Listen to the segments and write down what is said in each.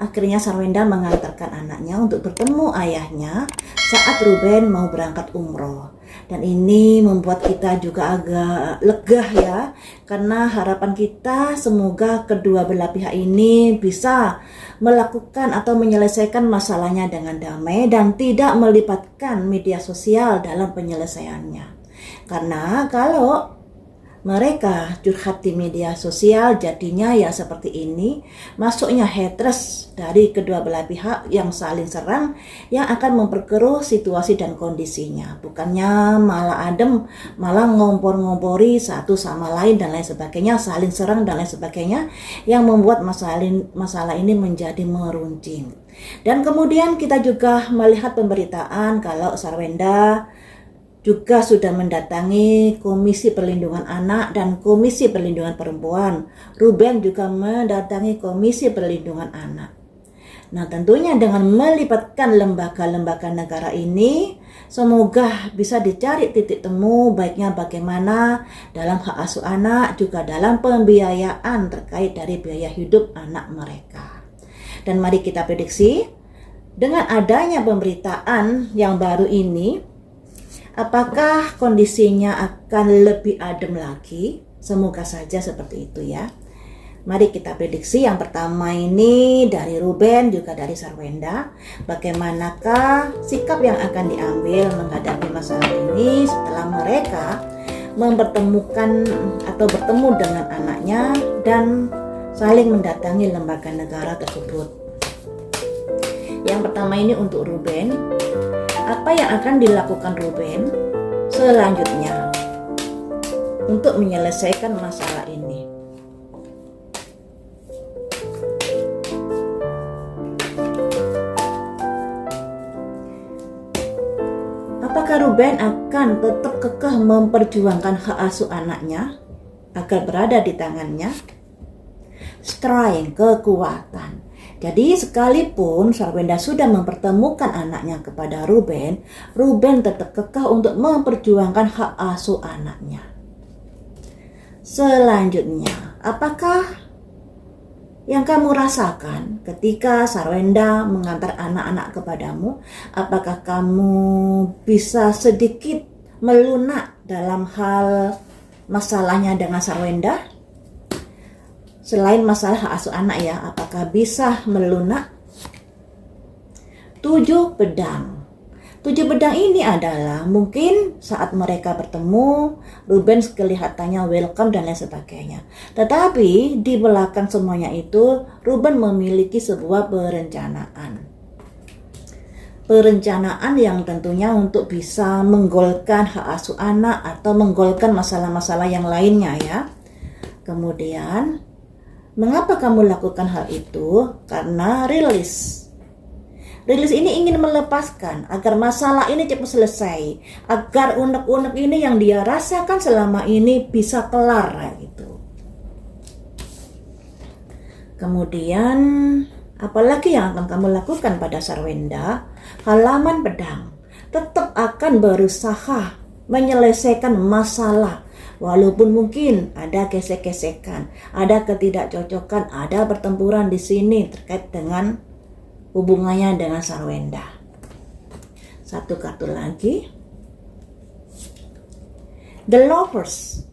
akhirnya Sarwenda mengantarkan anaknya untuk bertemu ayahnya saat Ruben mau berangkat umroh. Dan ini membuat kita juga agak lega ya, karena harapan kita semoga kedua belah pihak ini bisa melakukan atau menyelesaikan masalahnya dengan damai dan tidak melibatkan media sosial dalam penyelesaiannya. Karena kalau mereka curhat di media sosial, jadinya ya seperti ini, masuknya haters dari kedua belah pihak yang saling serang, yang akan memperkeruh situasi dan kondisinya. Bukannya malah adem, malah ngompor-ngompori satu sama lain dan lain sebagainya, saling serang dan lain sebagainya, yang membuat masalah ini menjadi meruncing. Dan kemudian kita juga melihat pemberitaan kalau Sarwenda juga sudah mendatangi Komisi Perlindungan Anak dan Komisi Perlindungan Perempuan. Ruben juga mendatangi Komisi Perlindungan Anak. Nah, tentunya dengan melibatkan lembaga-lembaga negara ini, semoga bisa dicari titik temu baiknya bagaimana dalam hak asuh anak, juga dalam pembiayaan terkait dari biaya hidup anak mereka. Dan mari kita prediksi, dengan adanya pemberitaan yang baru ini, apakah kondisinya akan lebih adem lagi? Semoga saja seperti itu ya. Mari kita prediksi. Yang pertama ini dari Ruben juga dari Sarwenda. Bagaimanakah sikap yang akan diambil menghadapi masalah ini setelah mereka mempertemukan atau bertemu dengan anaknya dan saling mendatangi lembaga negara tersebut. Yang pertama ini untuk Ruben. Apa yang akan dilakukan Ruben selanjutnya untuk menyelesaikan masalah ini? Apakah Ruben akan tetap kekeh memperjuangkan hak asuh anaknya agar berada di tangannya? Strength, kekuatan. Jadi sekalipun Sarwenda sudah mempertemukan anaknya kepada Ruben, Ruben tetap kekeh untuk memperjuangkan hak asuh anaknya. Selanjutnya, apakah yang kamu rasakan ketika Sarwenda mengantar anak-anak kepadamu? Apakah kamu bisa sedikit melunak dalam hal masalahnya dengan Sarwenda? Selain masalah hak asuh anak ya, apakah bisa melunak? 7 pedang. 7 pedang ini adalah mungkin saat mereka bertemu, Ruben kelihatannya welcome dan lain sebagainya. Tetapi di belakang semuanya itu, Ruben memiliki sebuah perencanaan. Perencanaan yang tentunya untuk bisa menggolkan hak asuh anak atau menggolkan masalah-masalah yang lainnya ya. Kemudian, mengapa kamu lakukan hal itu? Karena rilis ini ingin melepaskan agar masalah ini cepat selesai, agar unek-unek ini yang dia rasakan selama ini bisa kelar gitu. Kemudian apalagi yang akan kamu lakukan pada Sarwenda? Halaman pedang tetap akan berusaha menyelesaikan masalah. Walaupun mungkin ada gesek-gesekan, ada ketidakcocokan, ada pertempuran di sini terkait dengan hubungannya dengan Sarwenda. Satu kartu lagi. The Lovers.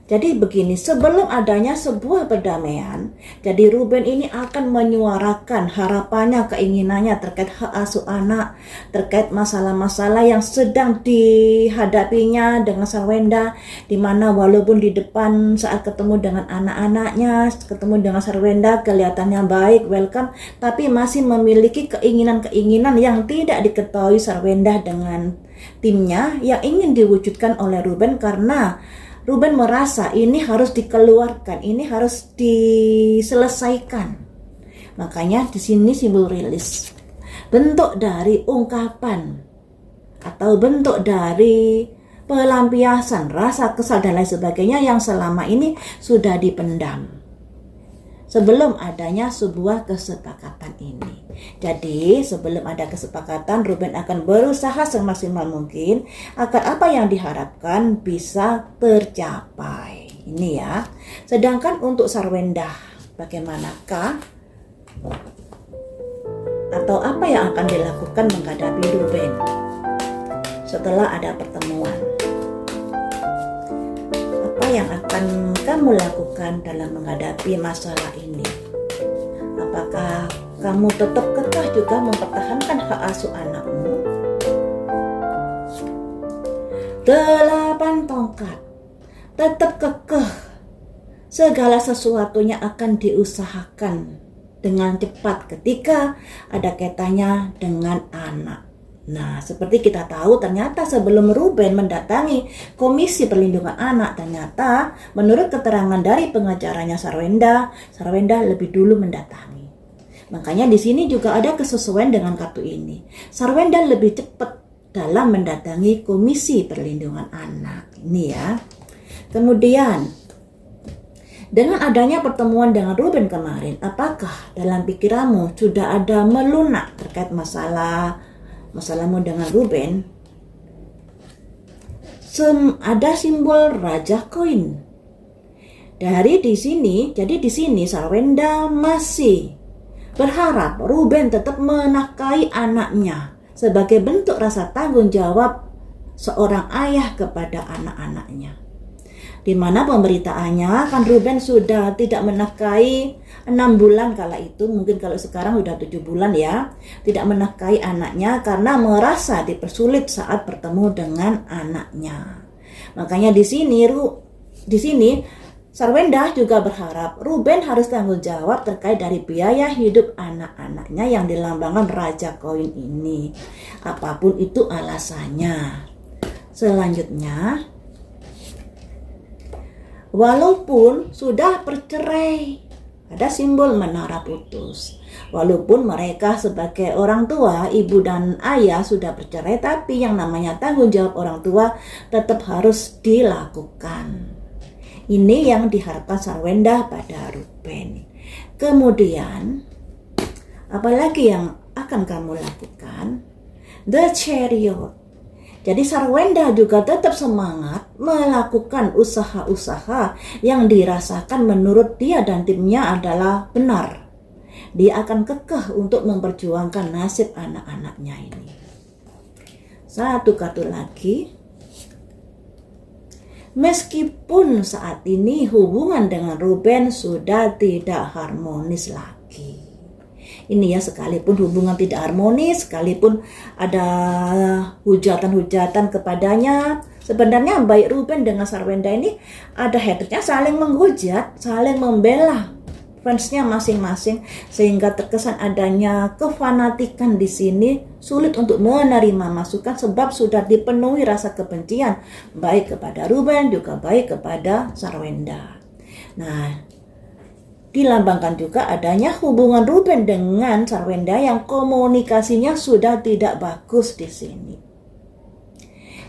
Jadi begini, sebelum adanya sebuah perdamaian, jadi Ruben ini akan menyuarakan harapannya, keinginannya terkait hak asuh anak, terkait masalah-masalah yang sedang dihadapinya dengan Sarwenda, di mana walaupun di depan saat ketemu dengan anak-anaknya, ketemu dengan Sarwenda kelihatannya baik, welcome, tapi masih memiliki keinginan-keinginan yang tidak diketahui Sarwenda dengan timnya yang ingin diwujudkan oleh Ruben, karena Ruben merasa ini harus dikeluarkan, ini harus diselesaikan. Makanya di sini simbol rilis. Bentuk dari ungkapan atau bentuk dari pelampiasan rasa kesal dan lain sebagainya yang selama ini sudah dipendam sebelum adanya sebuah kesepakatan ini. Jadi sebelum ada kesepakatan, Ruben akan berusaha semaksimal mungkin agar apa yang diharapkan bisa tercapai. Ini ya. Sedangkan untuk Sarwenda, bagaimanakah atau apa yang akan dilakukan menghadapi Ruben setelah ada pertemuan. Apa yang akan kamu lakukan dalam menghadapi masalah ini? Apakah kamu tetap kekeh juga mempertahankan hak asuh anakmu? 8 tongkat. Tetap kekeh. Segala sesuatunya akan diusahakan dengan cepat ketika ada kaitannya dengan anak. Nah, seperti kita tahu, ternyata sebelum Ruben mendatangi Komisi Perlindungan Anak, ternyata menurut keterangan dari pengacaranya Sarwenda lebih dulu mendatangi. Makanya di sini juga ada kesesuaian dengan kartu ini. Sarwenda lebih cepat dalam mendatangi Komisi Perlindungan Anak. Ini ya. Kemudian, dengan adanya pertemuan dengan Ruben kemarin, apakah dalam pikiranmu sudah ada melunak terkait masalahmu dengan Ruben? Ada simbol Raja Koin. Jadi di sini Sarwenda masih berharap Ruben tetap menafkahi anaknya sebagai bentuk rasa tanggung jawab seorang ayah kepada anak-anaknya. Di mana pemberitaannya kan Ruben sudah tidak menafkahi 6 bulan kala itu, mungkin kalau sekarang sudah 7 bulan ya, tidak menafkahi anaknya karena merasa dipersulit saat bertemu dengan anaknya. Makanya di sini Sarwenda juga berharap Ruben harus tanggung jawab terkait dari biaya hidup anak-anaknya yang dilambangkan Raja Koin ini, apapun itu alasannya. Selanjutnya, walaupun sudah bercerai, ada simbol menara putus. Walaupun mereka sebagai orang tua, ibu dan ayah sudah bercerai, tapi yang namanya tanggung jawab orang tua tetap harus dilakukan. Ini yang diharapkan Sarwenda pada Ruben. Kemudian, apalagi yang akan kamu lakukan? The Chariot. Jadi Sarwenda juga tetap semangat melakukan usaha-usaha yang dirasakan menurut dia dan timnya adalah benar. Dia akan kekeh untuk memperjuangkan nasib anak-anaknya ini. Satu kartu lagi. Meskipun saat ini hubungan dengan Ruben sudah tidak harmonis lagi. Ini ya, sekalipun hubungan tidak harmonis, sekalipun ada hujatan-hujatan kepadanya, sebenarnya baik Ruben dengan Sarwenda ini ada hatrednya, saling menghujat, saling membela fansnya masing-masing, sehingga terkesan adanya kefanatikan di sini, sulit untuk menerima masukan sebab sudah dipenuhi rasa kebencian baik kepada Ruben juga baik kepada Sarwenda. Nah, dilambangkan juga adanya hubungan Ruben dengan Sarwenda yang komunikasinya sudah tidak bagus di sini.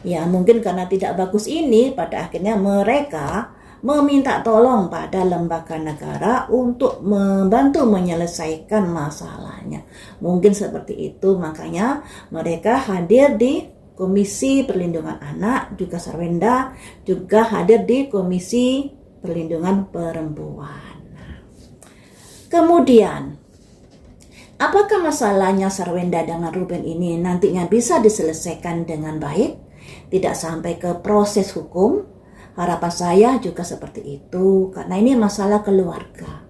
Ya, mungkin karena tidak bagus ini, pada akhirnya mereka meminta tolong pada lembaga negara untuk membantu menyelesaikan masalahnya. Mungkin seperti itu, makanya mereka hadir di Komisi Perlindungan Anak, juga Sarwenda juga hadir di Komisi Perlindungan Perempuan. Kemudian, apakah masalahnya Sarwenda dengan Ruben ini nantinya bisa diselesaikan dengan baik, tidak sampai ke proses hukum? Harapan saya juga seperti itu, karena ini masalah keluarga.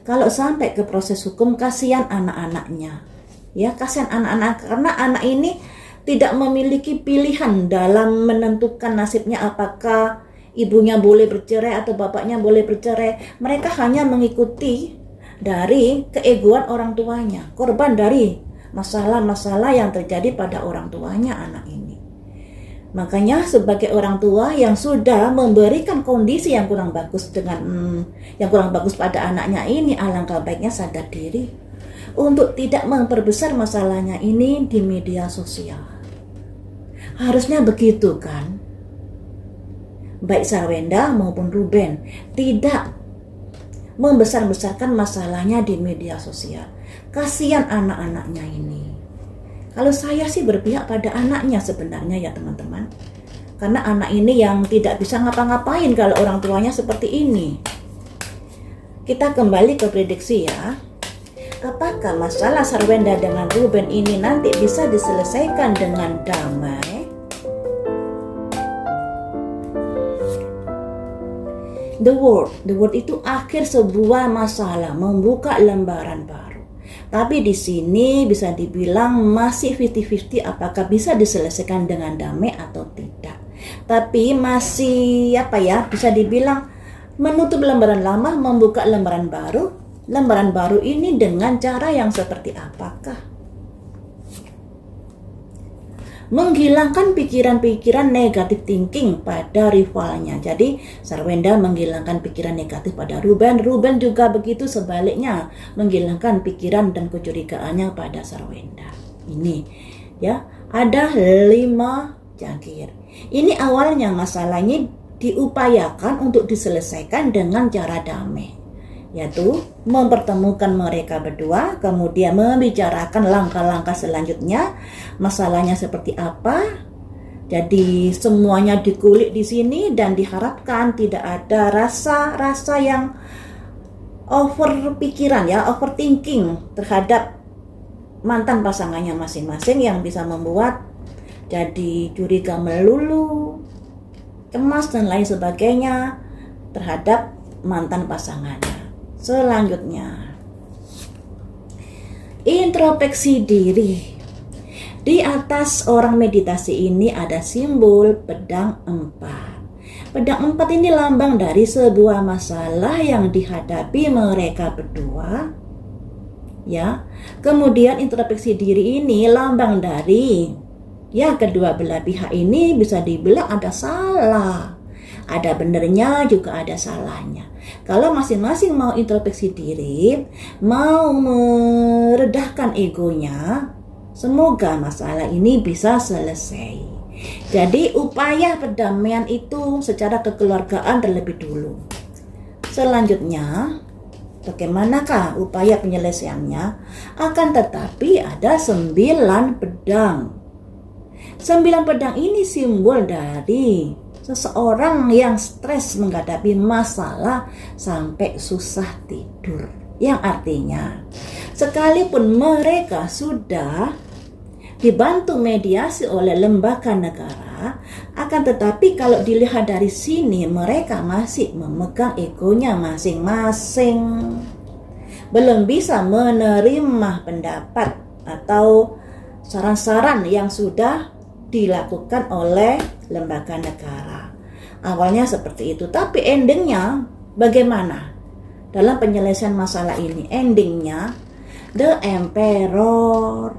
Kalau sampai ke proses hukum, kasihan anak-anaknya. Ya, kasihan anak-anak, karena anak ini tidak memiliki pilihan dalam menentukan nasibnya, apakah ibunya boleh bercerai atau bapaknya boleh bercerai. Mereka hanya mengikuti dari keegoan orang tuanya, korban dari masalah-masalah yang terjadi pada orang tuanya anak ini. Makanya sebagai orang tua yang sudah memberikan kondisi yang kurang bagus pada anaknya ini, alangkah baiknya sadar diri untuk tidak memperbesar masalahnya ini di media sosial. Harusnya begitu kan? Baik Sarwenda maupun Ruben tidak membesar-besarkan masalahnya di media sosial. Kasihan anak-anaknya ini. Kalau saya sih berpihak pada anaknya sebenarnya ya teman-teman. Karena anak ini yang tidak bisa ngapa-ngapain kalau orang tuanya seperti ini. Kita kembali ke prediksi ya. Apakah masalah Sarwenda dengan Ruben ini nanti bisa diselesaikan dengan damai? The word itu akhir sebuah masalah, membuka lembaran baru. Tapi di sini bisa dibilang masih 50-50 apakah bisa diselesaikan dengan damai atau tidak. Tapi masih bisa dibilang menutup lembaran lama, membuka lembaran baru. Lembaran baru ini dengan cara yang seperti apakah? Menghilangkan pikiran-pikiran negatif thinking pada rivalnya. Jadi Sarwenda menghilangkan pikiran negatif pada Ruben. Ruben juga begitu sebaliknya, menghilangkan pikiran dan kecurigaannya pada Sarwenda. Ini ya, ada 5 jangkir. Ini awalnya masalahnya diupayakan untuk diselesaikan dengan cara damai, yaitu mempertemukan mereka berdua, kemudian membicarakan langkah-langkah selanjutnya, masalahnya seperti apa. Jadi semuanya dikulik di sini dan diharapkan tidak ada rasa-rasa yang overpikiran ya, overthinking terhadap mantan pasangannya masing-masing yang bisa membuat jadi curiga melulu, cemas dan lain sebagainya terhadap mantan pasangannya. Selanjutnya, introspeksi diri. Di atas orang meditasi ini ada simbol pedang 4. Pedang 4 ini lambang dari sebuah masalah yang dihadapi mereka berdua. Ya, kemudian introspeksi diri ini lambang dari kedua belah pihak ini bisa dibilang ada salah. Ada benernya juga ada salahnya. Kalau masing-masing mau introspeksi diri, mau meredahkan egonya, semoga masalah ini bisa selesai. Jadi upaya perdamaian itu secara kekeluargaan terlebih dulu. Selanjutnya, bagaimanakah upaya penyelesaiannya? Akan tetapi ada 9 pedang. 9 pedang ini simbol dari seseorang yang stres menghadapi masalah sampai susah tidur. Yang artinya, sekalipun mereka sudah dibantu mediasi oleh lembaga negara, akan tetapi kalau dilihat dari sini mereka masih memegang egonya masing-masing. Belum bisa menerima pendapat atau saran-saran yang sudah dilakukan oleh lembaga negara. Awalnya seperti itu, tapi endingnya bagaimana? Dalam penyelesaian masalah ini, endingnya The Emperor.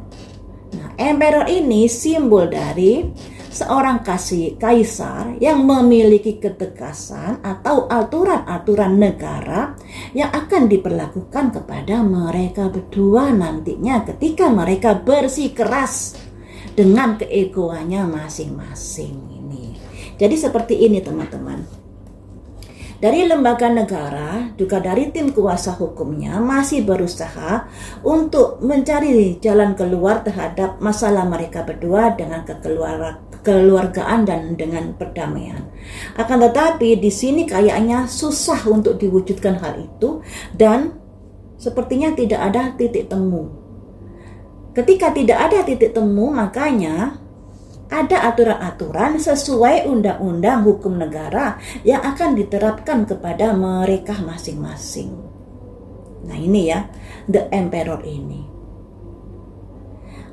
Nah, Emperor ini simbol dari seorang kaisar yang memiliki ketegasan atau aturan-aturan negara yang akan diperlakukan kepada mereka berdua nantinya ketika mereka bersikeras dengan keegoannya masing-masing ini. Jadi seperti ini teman-teman. Dari lembaga negara, juga dari tim kuasa hukumnya masih berusaha untuk mencari jalan keluar terhadap masalah mereka berdua dengan kekeluargaan dan dengan perdamaian. Akan tetapi di sini kayaknya susah untuk diwujudkan hal itu dan sepertinya tidak ada titik temu. Ketika tidak ada titik temu, makanya ada aturan-aturan sesuai undang-undang hukum negara yang akan diterapkan kepada mereka masing-masing. Nah ini ya, The Emperor ini.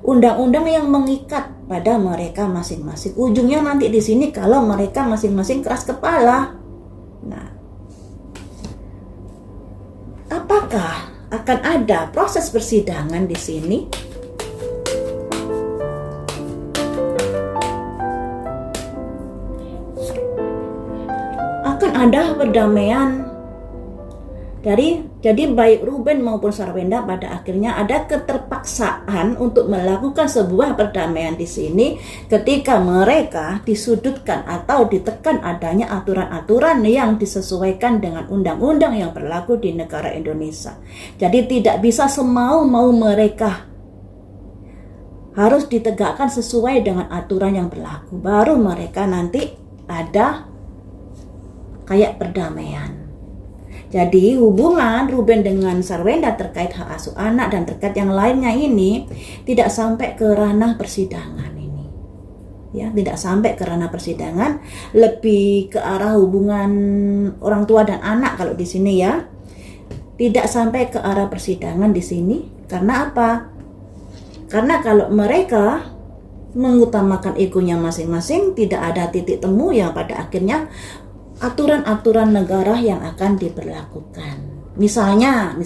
Undang-undang yang mengikat pada mereka masing-masing. Ujungnya nanti di sini kalau mereka masing-masing keras kepala. Nah, apakah akan ada proses persidangan di sini? Ada perdamaian jadi baik Ruben maupun Sarwenda pada akhirnya ada keterpaksaan untuk melakukan sebuah perdamaian di sini ketika mereka disudutkan atau ditekan adanya aturan-aturan yang disesuaikan dengan undang-undang yang berlaku di negara Indonesia. Jadi tidak bisa semau-mau mereka, harus ditegakkan sesuai dengan aturan yang berlaku. Baru mereka nanti ada kayak perdamaian. Jadi hubungan Ruben dengan Sarwenda terkait hak asuh anak dan terkait yang lainnya ini tidak sampai ke ranah persidangan ini. Ya, tidak sampai ke ranah persidangan, lebih ke arah hubungan orang tua dan anak kalau di sini ya. Tidak sampai ke arah persidangan di sini. Karena apa? Karena kalau mereka mengutamakan egonya masing-masing, tidak ada titik temu yang pada akhirnya aturan-aturan negara yang akan diberlakukan. Misalnya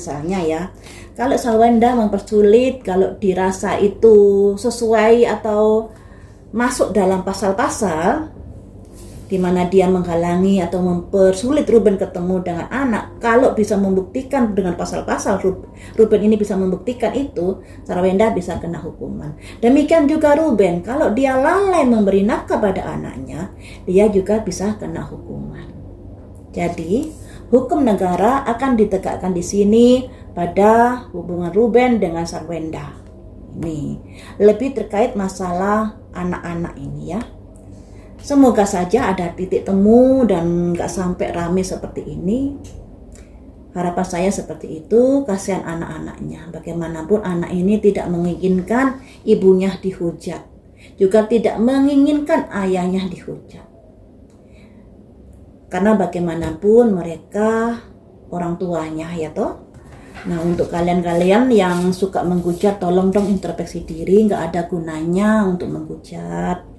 ya, kalau Sarwenda mempersulit, kalau dirasa itu sesuai atau masuk dalam pasal-pasal di mana dia menghalangi atau mempersulit Ruben ketemu dengan anak, kalau bisa membuktikan dengan pasal-pasal Ruben ini bisa membuktikan itu, Sarwenda bisa kena hukuman. Demikian juga Ruben, kalau dia lalai memberi nafkah pada anaknya, dia juga bisa kena hukuman. Jadi, hukum negara akan ditegakkan di sini pada hubungan Ruben dengan Sarwenda. Ini lebih terkait masalah anak-anak ini ya. Semoga saja ada titik temu dan gak sampai rame seperti ini. Harapan saya seperti itu, kasihan anak-anaknya. Bagaimanapun anak ini tidak menginginkan ibunya dihujat, juga tidak menginginkan ayahnya dihujat. Karena bagaimanapun mereka orang tuanya ya toh. Nah, untuk kalian-kalian yang suka menghujat, tolong dong introspeksi diri, gak ada gunanya untuk menghujat.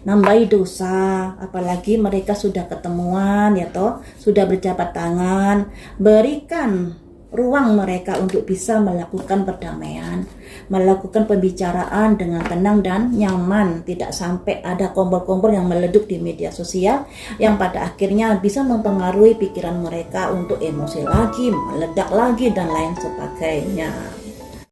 Nambahi dosa, apalagi mereka sudah ketemuan ya toh, sudah berjabat tangan. Berikan ruang mereka untuk bisa melakukan perdamaian, melakukan pembicaraan dengan tenang dan nyaman, tidak sampai ada kompor-kompor yang meleduk di media sosial yang pada akhirnya bisa mempengaruhi pikiran mereka untuk emosi lagi, meledak lagi dan lain sebagainya.